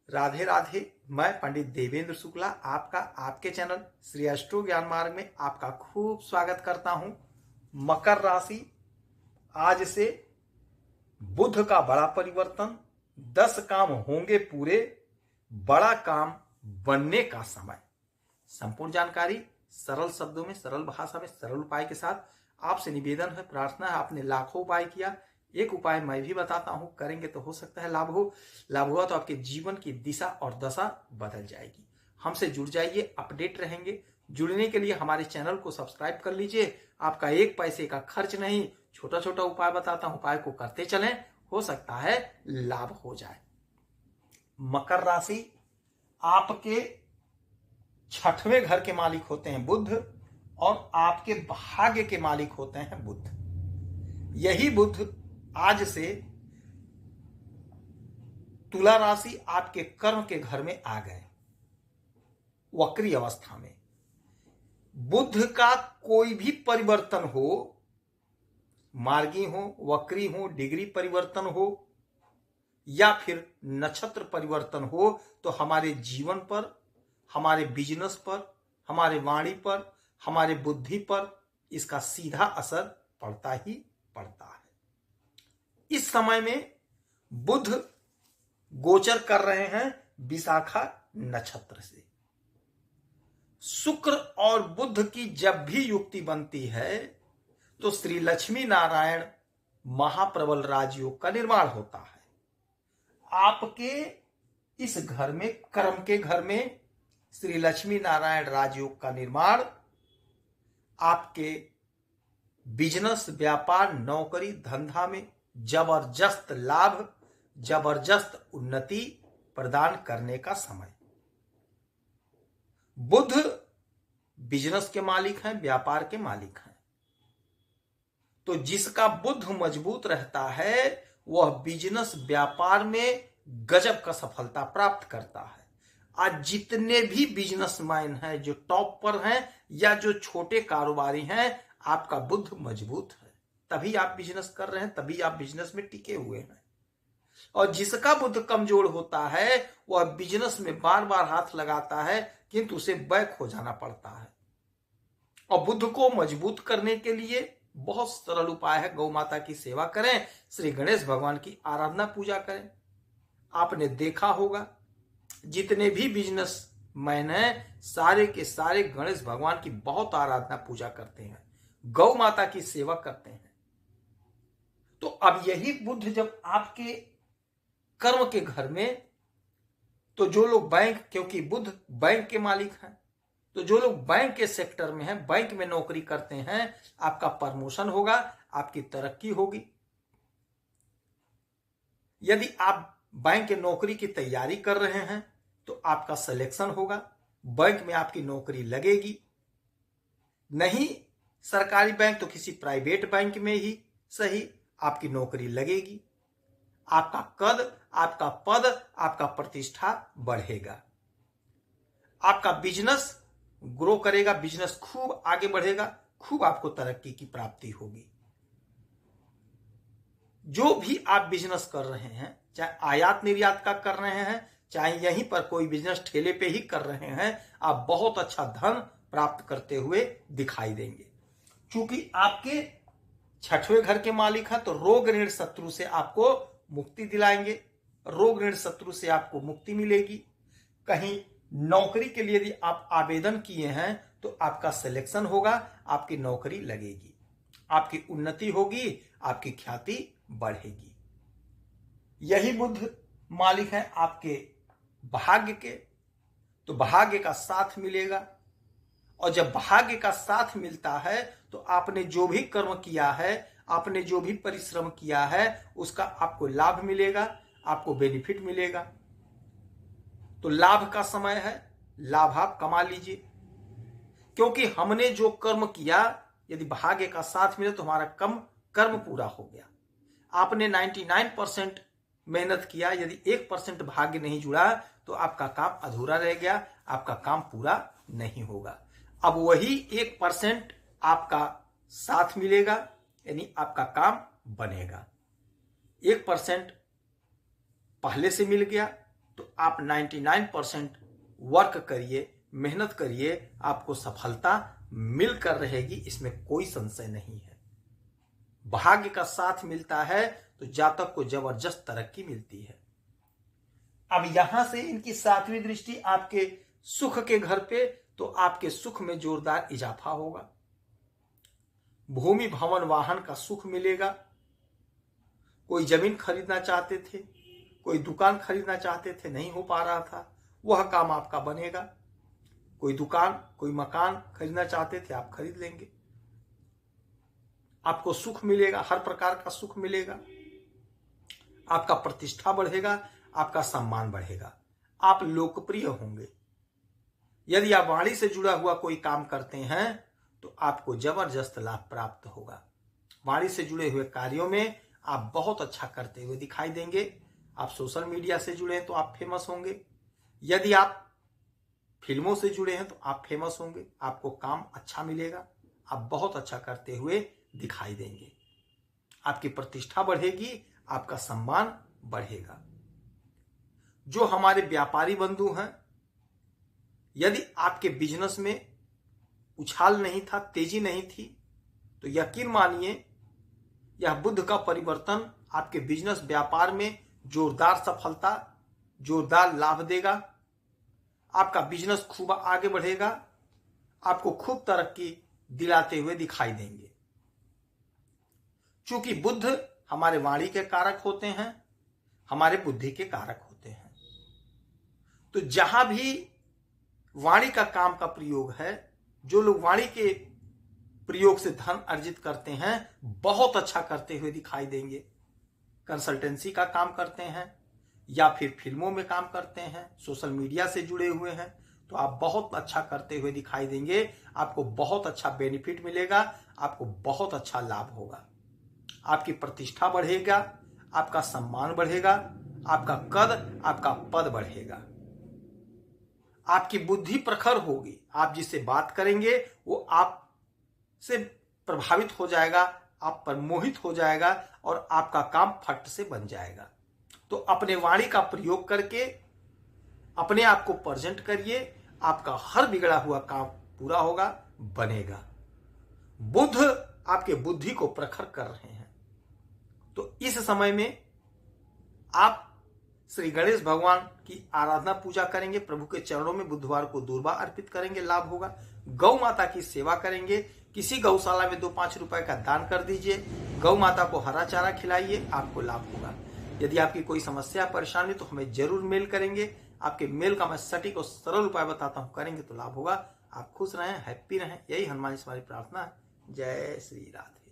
राधे राधे। मैं पंडित देवेंद्र शुक्ला आपका आपके चैनल श्री अष्टो ज्ञान मार्ग में आपका खूब स्वागत करता हूं। मकर राशि, आज से बुध का बड़ा परिवर्तन, 10 काम होंगे पूरे, बड़ा काम बनने का समय। संपूर्ण जानकारी सरल शब्दों में, सरल भाषा में, सरल उपाय के साथ आपसे निवेदन है, प्रार्थना है। आपने लाखों उपाय किया, एक उपाय मैं भी बताता हूं, करेंगे तो हो सकता है लाभ हो। लाभ हुआ तो आपके जीवन की दिशा और दशा बदल जाएगी। हमसे जुड़ जाइए, अपडेट रहेंगे। जुड़ने के लिए हमारे चैनल को सब्सक्राइब कर लीजिए। आपका एक पैसे का खर्च नहीं, छोटा छोटा उपाय बताता हूं, उपाय को करते चलें, हो सकता है लाभ हो जाए। मकर राशि, आपके 6वें घर के मालिक होते हैं बुध और आपके भाग्य के मालिक होते हैं बुध। यही बुध आज से तुला राशि आपके कर्म के घर में आ गए वक्री अवस्था में। बुध का कोई भी परिवर्तन हो, मार्गी हो, वक्री हो, डिग्री परिवर्तन हो या फिर नक्षत्र परिवर्तन हो, तो हमारे जीवन पर, हमारे बिजनेस पर, हमारे वाणी पर, हमारे बुद्धि पर इसका सीधा असर पड़ता ही पड़ता है। इस समय में बुध गोचर कर रहे हैं विशाखा नक्षत्र से। शुक्र और बुध की जब भी युक्ति बनती है तो श्री लक्ष्मी नारायण महाप्रबल राजयोग का निर्माण होता है। आपके इस घर में, कर्म के घर में श्री लक्ष्मी नारायण राजयोग का निर्माण आपके बिजनेस, व्यापार, नौकरी, धंधा में जबरदस्त लाभ, जबरदस्त उन्नति प्रदान करने का समय। बुध बिजनेस के मालिक हैं, व्यापार के मालिक हैं, तो जिसका बुध मजबूत रहता है वह बिजनेस, व्यापार में गजब का सफलता प्राप्त करता है। आज जितने भी बिजनेसमैन हैं जो टॉप पर हैं या जो छोटे कारोबारी हैं, आपका बुध मजबूत है, तभी आप बिजनेस कर रहे हैं, तभी आप बिजनेस में टिके हुए हैं। और जिसका बुध कमजोर होता है वह बिजनेस में बार बार हाथ लगाता है किंतु उसे बैक हो जाना पड़ता है। और बुध को मजबूत करने के लिए बहुत सरल उपाय है। गौ माता की सेवा करें, श्री गणेश भगवान की आराधना पूजा करें। आपने देखा होगा जितने भी बिजनेस मैन हैं सारे के सारे गणेश भगवान की बहुत आराधना पूजा करते हैं, गौ माता की सेवा करते हैं। तो अब यही बुध जब आपके कर्म के घर में, तो जो लोग बैंक, क्योंकि बुध बैंक के मालिक हैं, तो जो लोग बैंक के सेक्टर में हैं, बैंक में नौकरी करते हैं, आपका प्रमोशन होगा, आपकी तरक्की होगी। यदि आप बैंक की नौकरी की तैयारी कर रहे हैं तो आपका सिलेक्शन होगा, बैंक में आपकी नौकरी लगेगी। नहीं सरकारी बैंक तो किसी प्राइवेट बैंक में ही सही, आपकी नौकरी लगेगी। आपका कद, आपका पद, आपका प्रतिष्ठा बढ़ेगा। आपका बिजनेस ग्रो करेगा, बिजनेस खूब आगे बढ़ेगा, खूब आपको तरक्की की प्राप्ति होगी। जो भी आप बिजनेस कर रहे हैं, चाहे आयात निर्यात का कर रहे हैं, चाहे यहीं पर कोई बिजनेस ठेले पे ही कर रहे हैं, आप बहुत अच्छा धन प्राप्त करते हुए दिखाई देंगे। क्योंकि आपके 6वें घर के मालिक हैं तो रोग ऋण शत्रु से आपको मुक्ति दिलाएंगे, रोग ऋण शत्रु से आपको मुक्ति मिलेगी। कहीं नौकरी के लिए यदि आप आवेदन किए हैं तो आपका सिलेक्शन होगा, आपकी नौकरी लगेगी, आपकी उन्नति होगी, आपकी ख्याति बढ़ेगी। यही बुध मालिक है आपके भाग्य के, तो भाग्य का साथ मिलेगा। और जब भाग्य का साथ मिलता है तो आपने जो भी कर्म किया है, आपने जो भी परिश्रम किया है, उसका आपको लाभ मिलेगा, आपको बेनिफिट मिलेगा। तो लाभ का समय है, लाभ आप कमा लीजिए। क्योंकि हमने जो कर्म किया, यदि भाग्य का साथ मिले तो हमारा कर्म पूरा हो गया। आपने 99% मेहनत किया, यदि 1% भाग्य नहीं जुड़ा तो आपका काम अधूरा रह गया, आपका काम पूरा नहीं होगा। अब वही 1% आपका साथ मिलेगा, यानी आपका काम बनेगा। 1% पहले से मिल गया तो आप 99% वर्क करिए, मेहनत करिए, आपको सफलता मिलकर रहेगी, इसमें कोई संशय नहीं है। भाग्य का साथ मिलता है तो जातक को जबरदस्त तरक्की मिलती है। अब यहां से इनकी 7वीं दृष्टि आपके सुख के घर पे, तो आपके सुख में जोरदार इजाफा होगा। भूमि भवन वाहन का सुख मिलेगा। कोई जमीन खरीदना चाहते थे, कोई दुकान खरीदना चाहते थे, नहीं हो पा रहा था, वह काम आपका बनेगा। कोई दुकान, कोई मकान खरीदना चाहते थे, आप खरीद लेंगे। आपको सुख मिलेगा, हर प्रकार का सुख मिलेगा। आपका प्रतिष्ठा बढ़ेगा, आपका सम्मान बढ़ेगा, आप लोकप्रिय होंगे। यदि आप वाणी से जुड़ा हुआ कोई काम करते हैं तो आपको जबरदस्त लाभ प्राप्त होगा। वाणी से जुड़े हुए कार्यों में आप बहुत अच्छा करते हुए दिखाई देंगे। आप सोशल मीडिया से जुड़े हैं तो आप फेमस होंगे। यदि आप फिल्मों से जुड़े हैं तो आप फेमस होंगे। आपको काम अच्छा मिलेगा, आप बहुत अच्छा करते हुए दिखाई देंगे। आपकी प्रतिष्ठा बढ़ेगी, आपका सम्मान बढ़ेगा। जो हमारे व्यापारी बंधु हैं, यदि आपके बिजनेस में उछाल नहीं था, तेजी नहीं थी, तो यकीन मानिए यह बुध का परिवर्तन आपके बिजनेस व्यापार में जोरदार सफलता, जोरदार लाभ देगा। आपका बिजनेस खूब आगे बढ़ेगा, आपको खूब तरक्की दिलाते हुए दिखाई देंगे। चूंकि बुध हमारे वाणी के कारक होते हैं, हमारे बुद्धि के कारक होते हैं, तो जहां भी वाणी का काम का प्रयोग है, जो लोग वाणी के प्रयोग से धन अर्जित करते हैं, बहुत अच्छा करते हुए दिखाई देंगे। कंसल्टेंसी का काम करते हैं या फिर फिल्मों में काम करते हैं, सोशल मीडिया से जुड़े हुए हैं, तो आप बहुत अच्छा करते हुए दिखाई देंगे। आपको बहुत अच्छा बेनिफिट मिलेगा, आपको बहुत अच्छा लाभ होगा। आपकी प्रतिष्ठा बढ़ेगा, आपका सम्मान बढ़ेगा, आपका कद, आपका पद बढ़ेगा। आपकी बुद्धि प्रखर होगी, आप जिससे बात करेंगे वो आपसे प्रभावित हो जाएगा, आप पर मोहित हो जाएगा और आपका काम फट से बन जाएगा। तो अपने वाणी का प्रयोग करके अपने आप को प्रेजेंट करिए, आपका हर बिगड़ा हुआ काम पूरा होगा, बनेगा। बुध आपके बुद्धि को प्रखर कर रहे हैं, तो इस समय में आप श्री गणेश भगवान की आराधना पूजा करेंगे, प्रभु के चरणों में बुधवार को दूर्वा अर्पित करेंगे, लाभ होगा। गौ माता की सेवा करेंगे, किसी गौशाला में 2-5 रुपए का दान कर दीजिए, गौ माता को हरा चारा खिलाइए, आपको लाभ होगा। यदि आपकी कोई समस्या परेशानी तो हमें जरूर मेल करेंगे, आपके मेल का मैं सटीक और सरल उपाय बताता हूं, करेंगे तो लाभ होगा। आप खुश रहें, हैप्पी रहें, यही हनुमान जी से हमारी प्रार्थना है। जय श्री राधे।